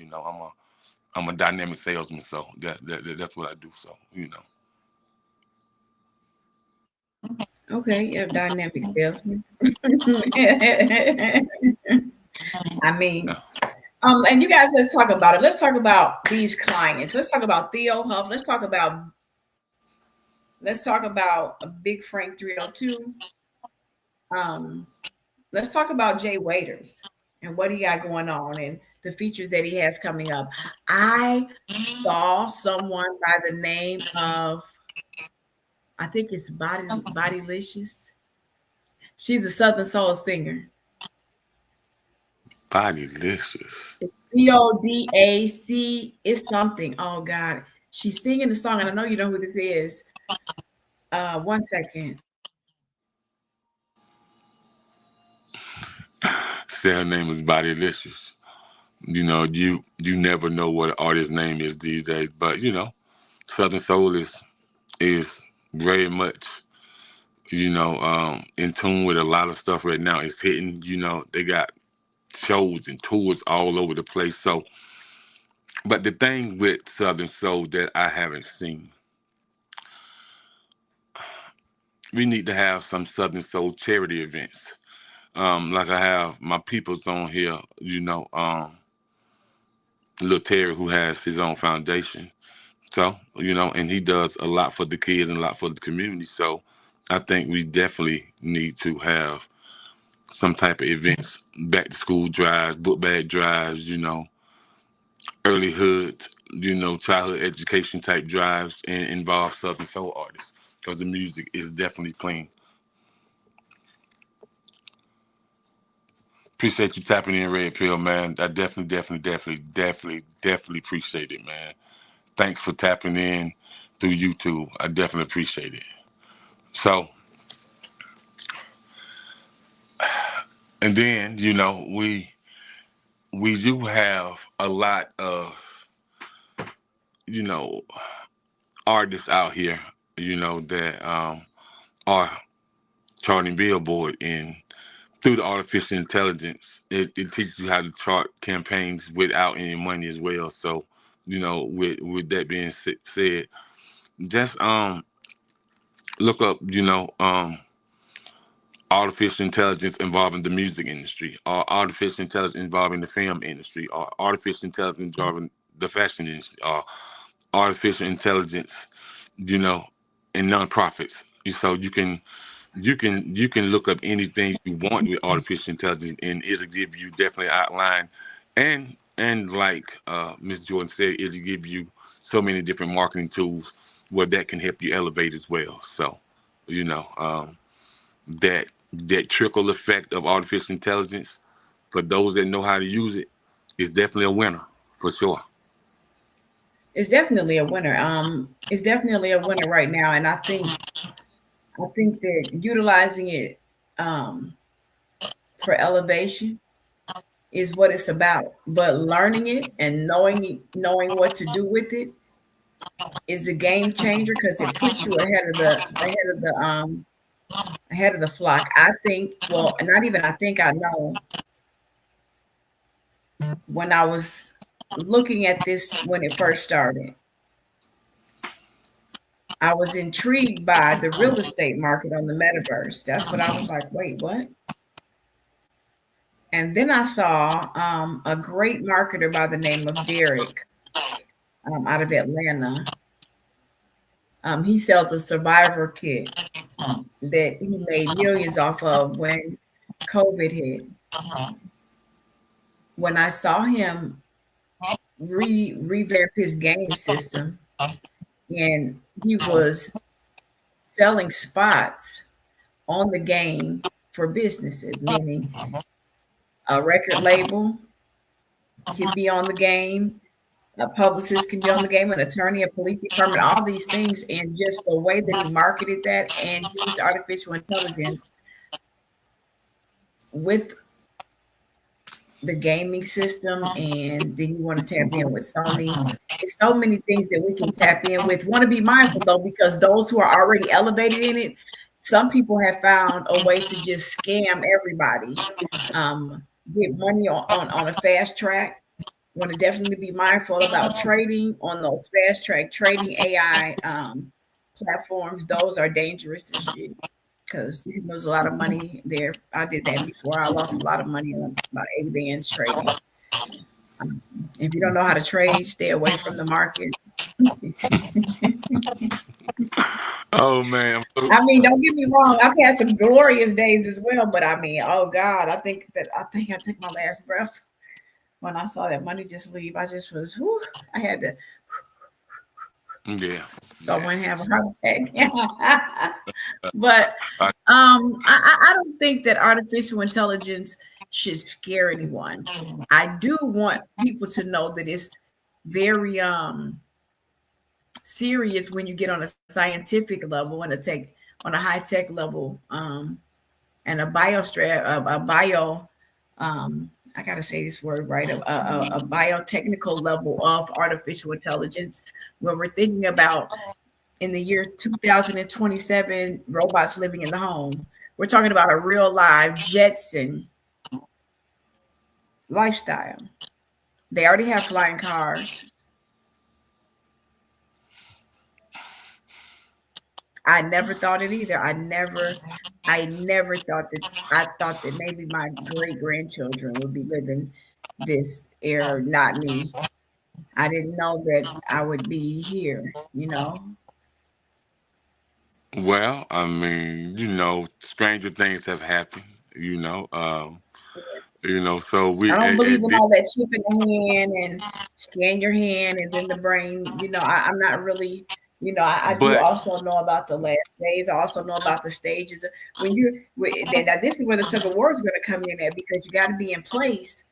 I'm a dynamic salesman, so that's what I do. So Okay, yeah, dynamic salesman. I mean, yeah. and you guys, let's talk about it. Let's talk about these clients. Let's talk about Theo Huff. Let's talk about a Big Frank 302. Um, let's talk about Jay Waiters and what he got going on and the features that he has coming up. I saw someone by the name of, I think it's Bodylicious. She's a Southern Soul singer. Bodylicious. Codac is something. Oh God, she's singing the song, and I know you know who this is. One second. Say her name is Bodylicious. You never know what an artist's name is these days, but Southern Soul is very much in tune with a lot of stuff right now. It's hitting. They got shows and tours all over the place. So, but the thing with Southern Soul that I haven't seen, we need to have some Southern Soul charity events. Like I have my peoples on here, Lil Terry, who has his own foundation. So, and he does a lot for the kids and a lot for the community. So I think we definitely need to have some type of events, back to school drives, book bag drives, early hood, childhood education type drives, and involve Southern Soul artists, because the music is definitely clean. Appreciate you tapping in, Red Pill, man. I definitely appreciate it, man. Thanks for tapping in through YouTube. I definitely appreciate it. So, and then we do have a lot of you know artists out here, that are charting Billboard, and through the artificial intelligence, it teaches you how to chart campaigns without any money as well. So, with that being said, just look up, artificial intelligence involving the music industry, or artificial intelligence involving the film industry, or artificial intelligence involving the fashion industry, or artificial intelligence, you know, in nonprofits. So you can look up anything you want with artificial intelligence, and it'll give you definitely outline, and like Ms. Jordan said, it'll give you so many different marketing tools where that can help you elevate as well. So, you know, that trickle effect of artificial intelligence, for those that know how to use it, is definitely a winner for sure. It's definitely a winner. It's definitely a winner right now, and I think that utilizing it for elevation is what it's about. But learning it and knowing what to do with it is a game changer, because it puts you ahead of the flock. I think, well, not even I think, I know, when I was looking at this when it first started, I was intrigued by the real estate market on the metaverse. That's what I was like, wait, what? And then I saw a great marketer by the name of Derek out of Atlanta. He sells a survivor kit that he made millions off of when COVID hit. When I saw him revamp his game system, and he was selling spots on the game for businesses, meaning a record label can be on the game, a publicist can be on the game, an attorney, a police department, all these things. And just the way that he marketed that and used artificial intelligence with the gaming system, and then you want to tap in with Sony. There's so many things that we can tap in with. Want to be mindful though, because those who are already elevated in it, some people have found a way to just scam everybody, get money on a fast track. Want to definitely be mindful about trading on those fast track trading AI platforms. Those are dangerous as shit, because there's a lot of money there. I did that before. I lost a lot of money on about 80 bands trading. If you don't know how to trade, stay away from the market. Oh man. I mean, don't get me wrong. I've had some glorious days as well, but I mean, oh God, I think I took my last breath when I saw that money just leave. I just was, whew, I had to. Yeah. So I wouldn't have a heart attack. But I don't think that artificial intelligence should scare anyone. I do want people to know that it's very serious when you get on a scientific level and on a high tech level, and a bio I gotta say this word right, a biotechnical level of artificial intelligence, where we're thinking about in the year 2027 robots living in the home. We're talking about a real live Jetson lifestyle. They already have flying cars. I never thought it either. I never thought that. I thought that maybe my great grandchildren would be living this era, not me. I didn't know that I would be here, you know. Well, I mean, stranger things have happened, so I don't believe in all that chip in the hand and scan your hand and then the brain. I'm not really I do But also know about the last days. I also know about the stages. Now this is where the tug of war is going to come in at, because you got to be in place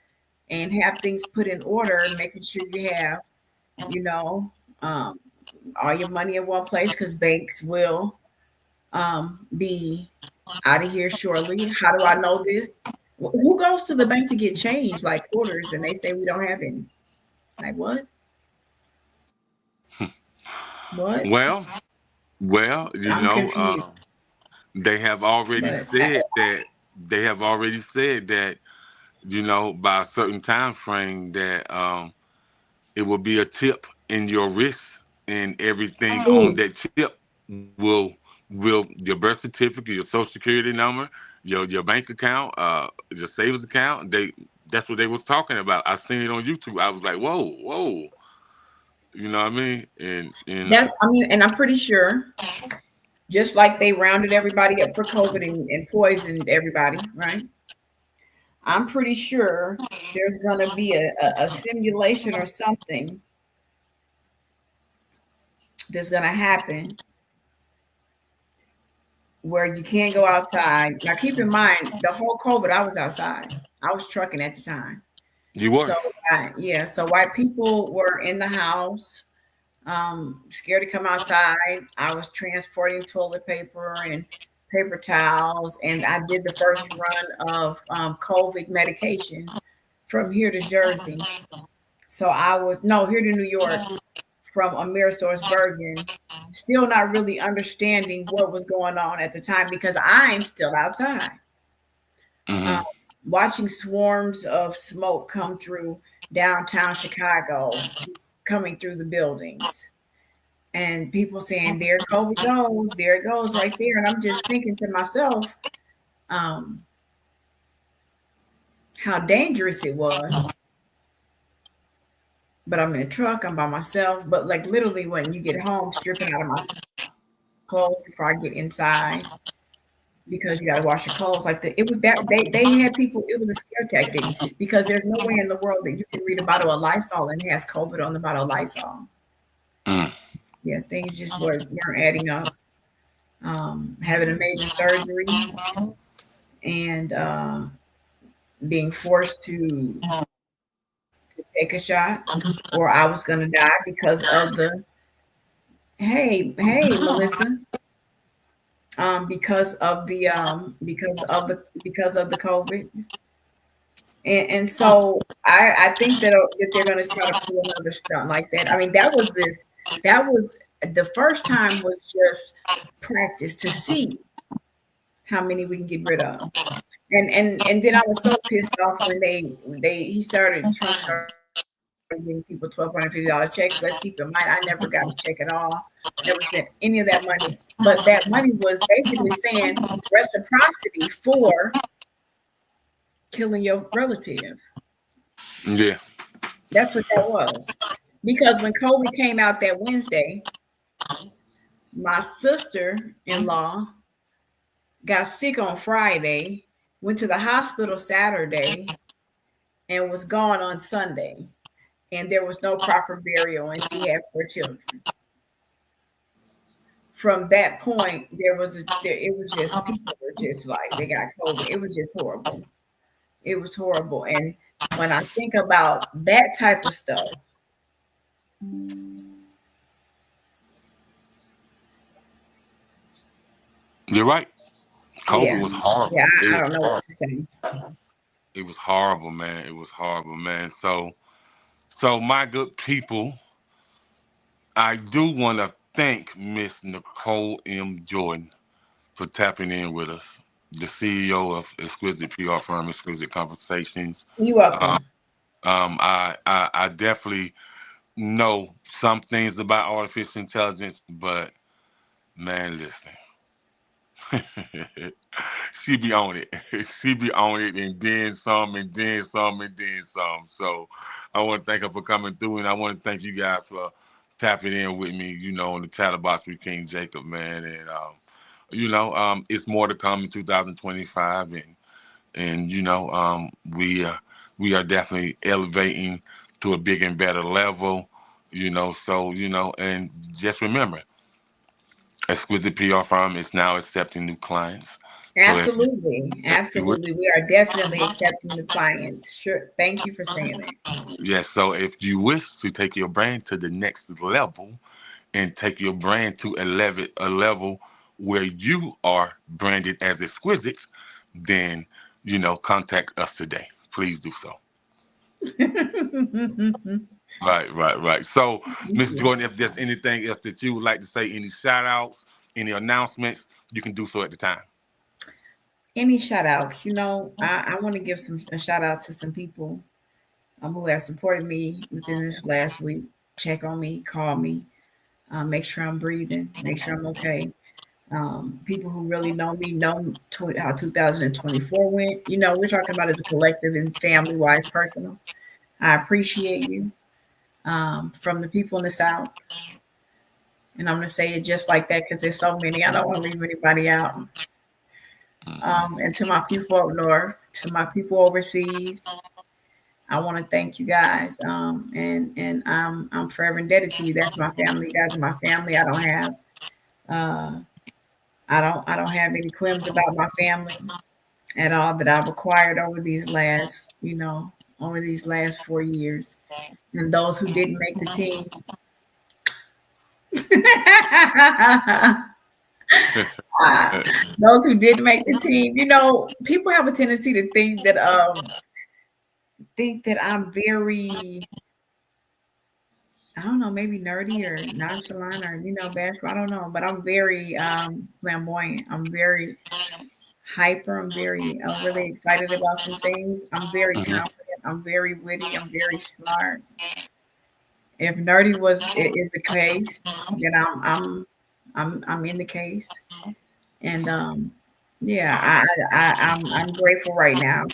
and have things put in order, making sure you have, all your money in one place, because banks will be out of here shortly. How do I know this? Who goes to the bank to get change, like quarters, and they say we don't have any? Like what? What? well, I'm confused. they have already But said that by a certain time frame that it will be a chip in your wrist, and everything on ooh, that chip will your birth certificate, your social security number, your bank account, your savings account. That's what they was talking about. I seen it on YouTube. I was like, whoa. You know what I mean? And and I'm pretty sure, just like they rounded everybody up for COVID and poisoned everybody, right? I'm pretty sure there's going to be a simulation or something that's going to happen where you can't go outside. Now, keep in mind, the whole COVID, I was outside. I was trucking at the time. you So, were. so white people were in the house, scared to come outside. I was transporting toilet paper and paper towels, and I did the first run of COVID medication from here to Jersey. So here to New York from Bergen, still not really understanding what was going on at the time, because I'm still outside. Mm-hmm. Watching swarms of smoke come through downtown Chicago, coming through the buildings, and people saying, there COVID goes, there it goes right there. And I'm just thinking to myself, how dangerous it was. But I'm in a truck, I'm by myself. But like literally when you get home, stripping out of my clothes before I get inside, because you got to wash your clothes. It was that they had people, it was a scare tactic, because there's no way in the world that you can read a bottle of Lysol and it has COVID on the bottle of Lysol. Yeah, things just weren't adding up. Having a major surgery and being forced to take a shot, or I was going to die because of the Melissa, because of the COVID. And so I think that they're going to try to pull another stunt like that. I mean, that was the first time was just practice to see how many we can get rid of. And then I was so pissed off when Trump started giving people $1,250 checks. Let's keep in mind, I never got a check at all. Never spent any of that money. But that money was basically saying reciprocity for killing your relative. Yeah. That's what that was. Because when COVID came out that Wednesday, my sister-in-law got sick on Friday, went to the hospital Saturday, and was gone on Sunday. And there was no proper burial, and she had 4 children. From that point, it was just, people were just like, they got COVID. It was just horrible. It was horrible. And when I think about that type of stuff, you're right. COVID was horrible. Yeah, I don't know what to say. It was horrible, man. It was horrible, man. So my good people, I do want to thank Miss Nicole M. Jordan for tapping in with us, the CEO of Exquisite PR firm, Exquisite Conversations. You're welcome. I definitely know some things about artificial intelligence, but man, listen, she be on it. She be on it, and then some, and then some, and then some. So I want to thank her for coming through, and I want to thank you guys for tapping in with me, on the Chatterbox with King Jacob, man. And it's more to come in 2025, and we are definitely elevating to a bigger and better level, so and just remember, Exquisite PR firm is now accepting new clients. So Absolutely. if you wish, Absolutely. We are definitely accepting the clients. Sure. Thank you for saying that. yes. So if you wish to take your brand to the next level and take your brand to a level where you are branded as exquisite, then contact us today. Please do so. Right. So, Mrs. Gordon, if there's anything else that you would like to say, any shout outs, any announcements, you can do so at the time. Any shout outs? I want to give a shout out to some people who have supported me within this last week. Check on me, call me, make sure I'm breathing, make sure I'm okay. People who really know me know how 2024 went. We're talking about as a collective and family wise, personal. I appreciate you from the people in the South. And I'm going to say it just like that because there's so many. I don't want to leave anybody out. And to my people up north, to my people overseas, I want to thank you guys. And I'm forever indebted to you. That's my family. You guys are my family. I don't have have any quims about my family at all that I've acquired over these last 4 years. And those who didn't make the team. Those who did make the team, people have a tendency to think that I'm very, I don't know, maybe nerdy or nonchalant or bashful. I don't know, but I'm very flamboyant. I'm very hyper. I'm really excited about some things. I'm very confident. I'm very witty. I'm very smart. If nerdy is the case, then I'm in the case. And I'm grateful right now.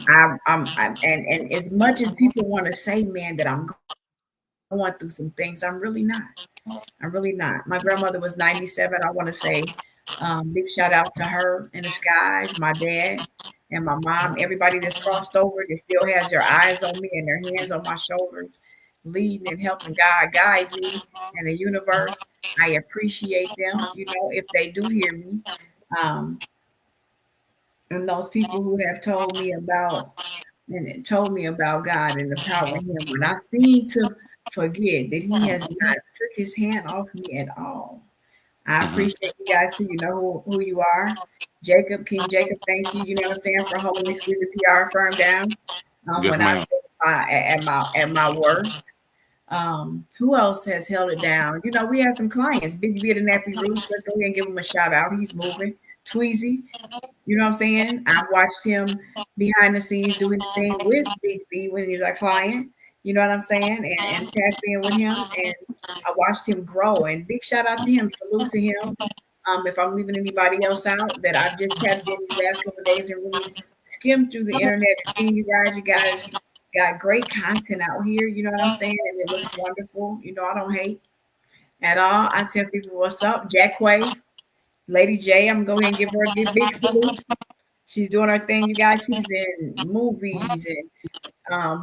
And as much as people want to say, man, that I'm going through some things, I'm really not. My grandmother was 97. I want to say big shout out to her in the skies, my dad and my mom, everybody that's crossed over that still has their eyes on me and their hands on my shoulders, leading and helping God guide me and the universe. I appreciate them, if they do hear me. And those people who have told me about God and the power in Him. When I seem to forget that He has not took His hand off me at all. I appreciate you guys too. You know who you are. King Jacob, thank you. You know what I'm saying, for holding Exquisite PR firm down. When I at my worst. Who else has held it down? We had some clients. Big B at the Nappy Roots. Let's go ahead and give him a shout out. He's moving. Tweezy, you know what I'm saying? I watched him behind the scenes do his thing with Big B when he's a client. You know what I'm saying? And tap in with him. And I watched him grow. And big shout out to him. Salute to him. If I'm leaving anybody else out that I've just tapped in these last couple of days and really skimmed through the internet and seen you guys got great content out here. You know what I'm saying? And it looks wonderful. I don't hate at all. I tell people what's up. Jack Wave, Lady J, I'm going to go ahead and give her a big salute. She's doing her thing, you guys. She's in movies and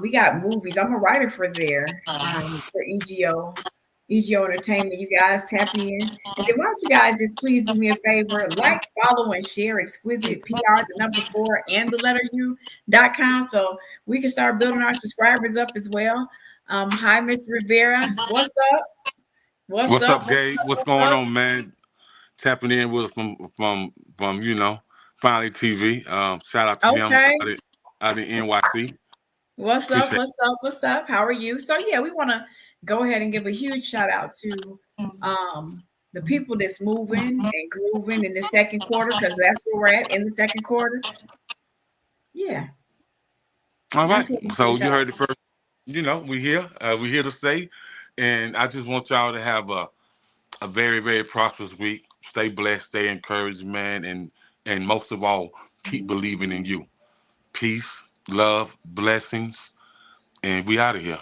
we got movies. I'm a writer for EGO Entertainment. You guys tap in. And then why don't you guys just please do me a favor, like, follow, and share Exquisite PR, the number 4 and the letter U.com, so we can start building our subscribers up as well. Hi, Mr. Rivera. What's up? What's up, Gabe? What's going on, man? Tapping in with from Finally TV. Shout out to him out in NYC. What's up? How are you? So yeah, we want to go ahead and give a huge shout out to the people that's moving and grooving in the second quarter, because that's where we're at in the second quarter. Yeah. All right. So you heard it first. We're here. We're here to stay. And I just want y'all to have a very, very prosperous week. Stay blessed, stay encouraged, man, and most of all, keep believing in you. Peace, love, blessings, and we out of here.